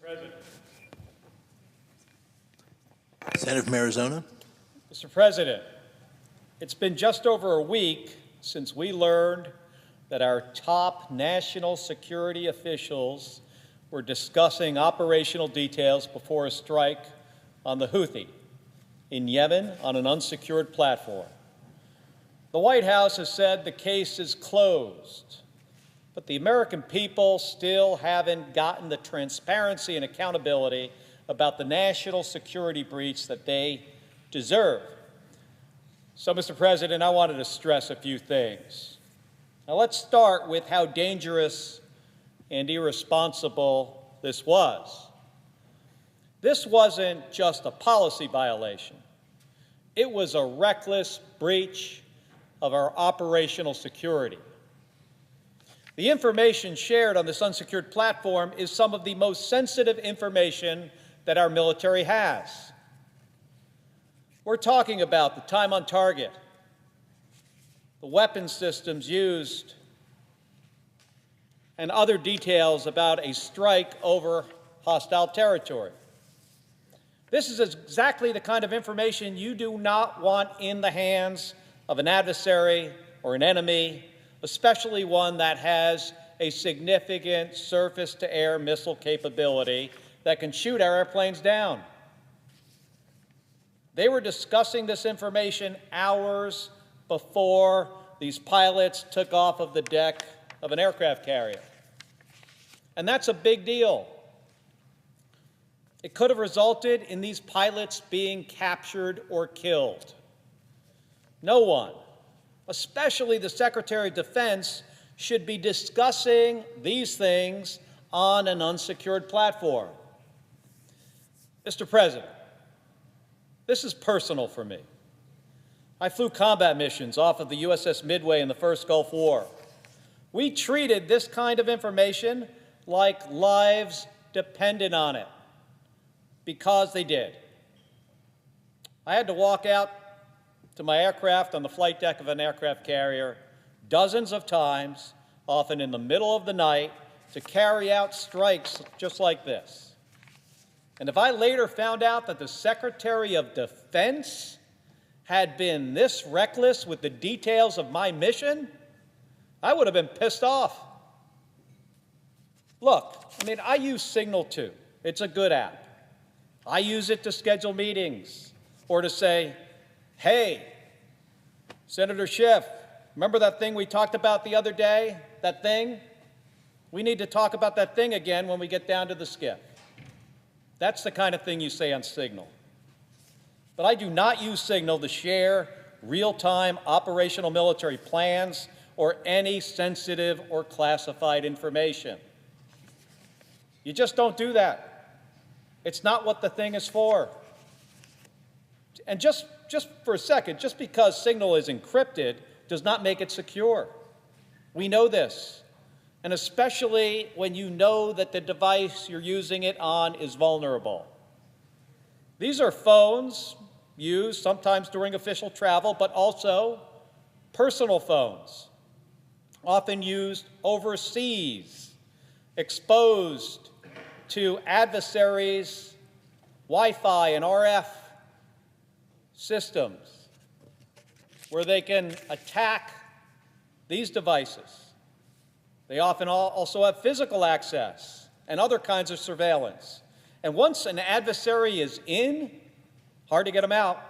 President. Senator from Arizona. Mr. President, it's been just over a week since we learned that our top national security officials were discussing operational details before a strike on the Houthi in Yemen on an unsecured platform. The White House has said the case is closed, but the American people still haven't gotten the transparency and accountability about the national security breach that they deserve. So, Mr. President, I wanted to stress a few things. Now, let's start with how dangerous and irresponsible this was. This wasn't just a policy violation. It was a reckless breach of our operational security. The information shared on this unsecured platform is some of the most sensitive information that our military has. We're talking about the time on target, the weapon systems used, and other details about a strike over hostile territory. This is exactly the kind of information you do not want in the hands of an adversary or an enemy, especially one that has a significant surface-to-air missile capability that can shoot our airplanes down. They were discussing this information hours before these pilots took off of the deck of an aircraft carrier. And that's a big deal. It could have resulted in these pilots being captured or killed. No one, especially the Secretary of Defense, should be discussing these things on an unsecured platform. Mr. President, this is personal for me. I flew combat missions off of the USS Midway in the first Gulf War. We treated this kind of information like lives depended on it, because they did. I had to walk out to my aircraft on the flight deck of an aircraft carrier dozens of times, often in the middle of the night, to carry out strikes just like this. And if I later found out that the Secretary of Defense had been this reckless with the details of my mission, I would have been pissed off. Look, I use Signal too. It's a good app. I use it to schedule meetings or to say, hey, Senator Schiff, remember that thing we talked about the other day? That thing? We need to talk about that thing again when we get down to the skiff. That's the kind of thing you say on Signal. But I do not use Signal to share real-time operational military plans or any sensitive or classified information. You just don't do that. It's not what the thing is for. And just for a second, just because Signal is encrypted does not make it secure. We know this. And especially when you know that the device you're using it on is vulnerable. These are phones used sometimes during official travel, but also personal phones, often used overseas, exposed to adversaries' Wi-Fi and RF systems, where they can attack these devices. They often also have physical access and other kinds of surveillance. And once an adversary is in, hard to get them out.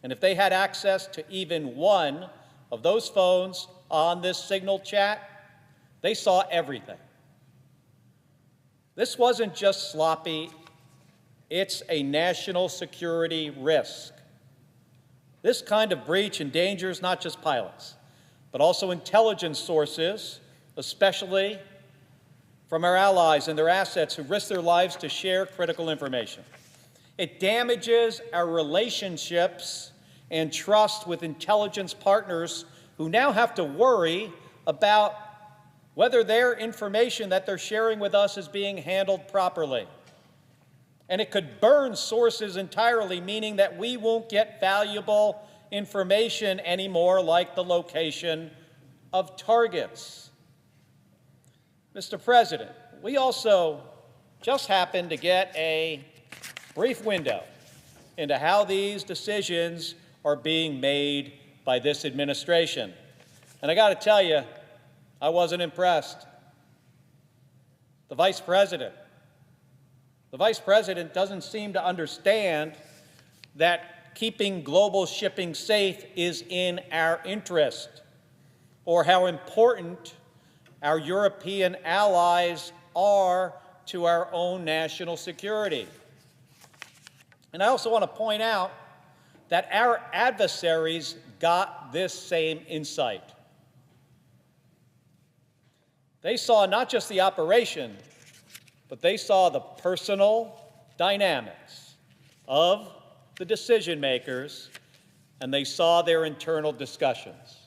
And if they had access to even one of those phones on this Signal chat, they saw everything. This wasn't just sloppy, it's a national security risk. This kind of breach endangers not just pilots, but also intelligence sources, especially from our allies and their assets who risk their lives to share critical information. It damages our relationships and trust with intelligence partners who now have to worry about whether their information that they're sharing with us is being handled properly. And it could burn sources entirely, meaning that we won't get valuable information anymore, like the location of targets. Mr. President, we also just happened to get a brief window into how these decisions are being made by this administration. And I got to tell you, I wasn't impressed. The Vice President doesn't seem to understand that keeping global shipping safe is in our interest, or how important our European allies are to our own national security. And I also want to point out that our adversaries got this same insight. They saw not just the operation, but they saw the personal dynamics of the decision makers, and they saw their internal discussions.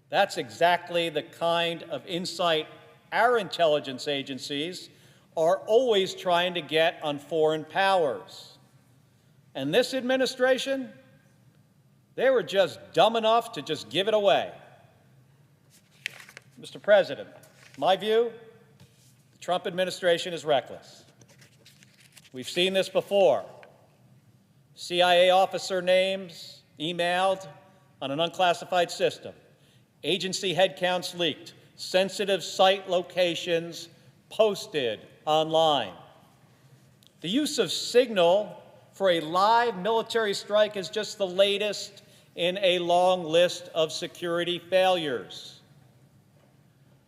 That's exactly the kind of insight our intelligence agencies are always trying to get on foreign powers. And this administration, they were just dumb enough to just give it away. Mr. President, my view, the Trump administration is reckless. We've seen this before. CIA officer names emailed on an unclassified system. Agency headcounts leaked. Sensitive site locations posted online. The use of Signal for a live military strike is just the latest in a long list of security failures.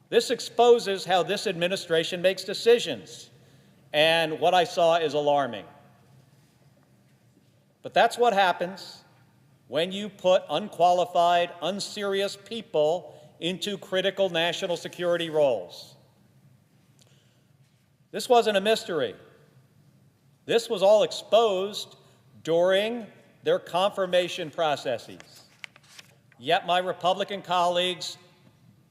This exposes how this administration makes decisions, and what I saw is alarming. But that's what happens when you put unqualified, unserious people into critical national security roles. This wasn't a mystery. This was all exposed during their confirmation processes. Yet my Republican colleagues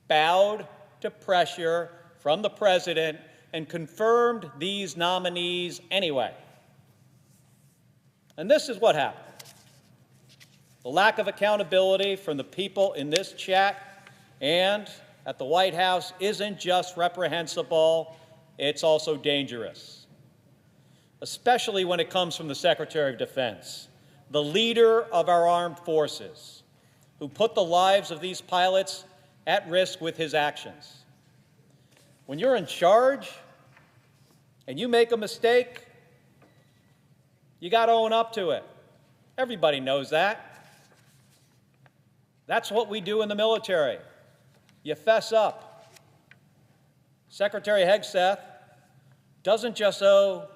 bowed to pressure from the president and confirmed these nominees anyway. And this is what happened. The lack of accountability from the people in this chat and at the White House isn't just reprehensible, it's also dangerous, especially when it comes from the Secretary of Defense, the leader of our armed forces, who put the lives of these pilots at risk with his actions. When you're in charge and you make a mistake, you got to own up to it. Everybody knows that. That's what we do in the military. You fess up. Secretary Hegseth doesn't just owe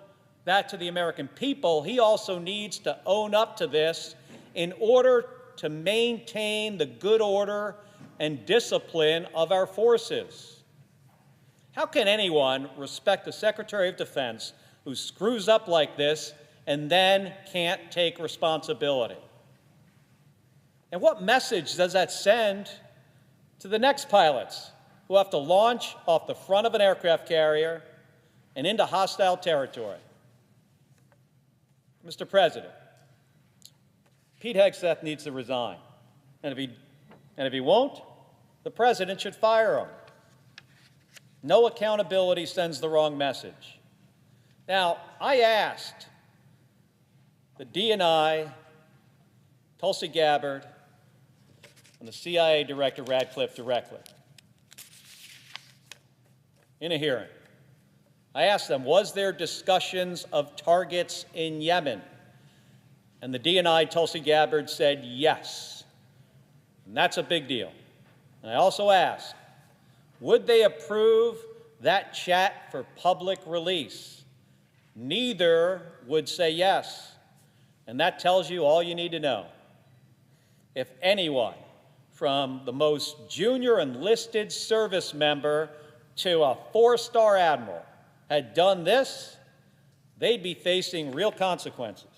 that to the American people, he also needs to own up to this in order to maintain the good order and discipline of our forces. How can anyone respect the Secretary of Defense who screws up like this and then can't take responsibility? And what message does that send to the next pilots who have to launch off the front of an aircraft carrier and into hostile territory? Mr. President, Pete Hegseth needs to resign. And if he won't, the president should fire him. No accountability sends the wrong message. Now, I asked the DNI, Tulsi Gabbard, and the CIA Director Radcliffe directly in a hearing. I asked them, was there discussions of targets in Yemen? And the DNI, Tulsi Gabbard, said yes. And that's a big deal. And I also asked, would they approve that chat for public release? Neither would say yes. And that tells you all you need to know. If anyone, from the most junior enlisted service member to a four-star admiral, had done this, they'd be facing real consequences.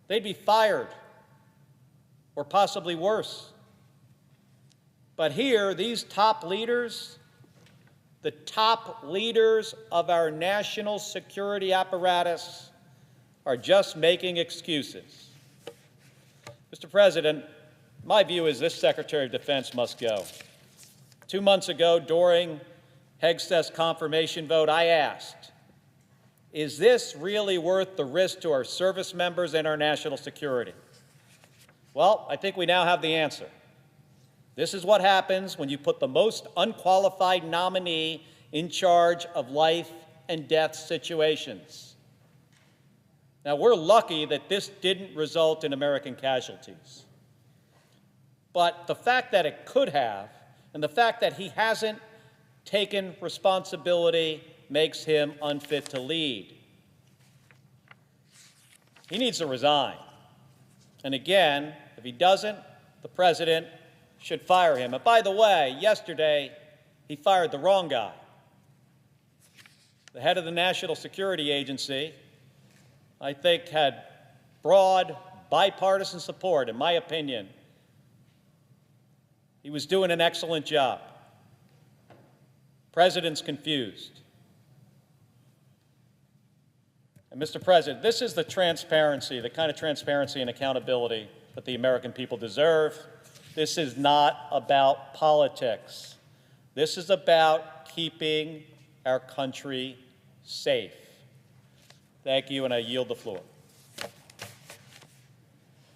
They'd be fired, or possibly worse. But here, these top leaders, the top leaders of our national security apparatus, are just making excuses. Mr. President, my view is this Secretary of Defense must go. 2 months ago, during Hegseth's confirmation vote, I asked, is this really worth the risk to our service members and our national security? Well, I think we now have the answer. This is what happens when you put the most unqualified nominee in charge of life and death situations. Now, we're lucky that this didn't result in American casualties. But the fact that it could have, and the fact that he hasn't taken responsibility, makes him unfit to lead. He needs to resign. And again, if he doesn't, the president should fire him. And by the way, yesterday, he fired the wrong guy. The head of the National Security Agency, I think, had broad bipartisan support, in my opinion. He was doing an excellent job. President's confused. And Mr. President, this is the transparency, the kind of transparency and accountability that the American people deserve. This is not about politics. This is about keeping our country safe. Thank you, and I yield the floor.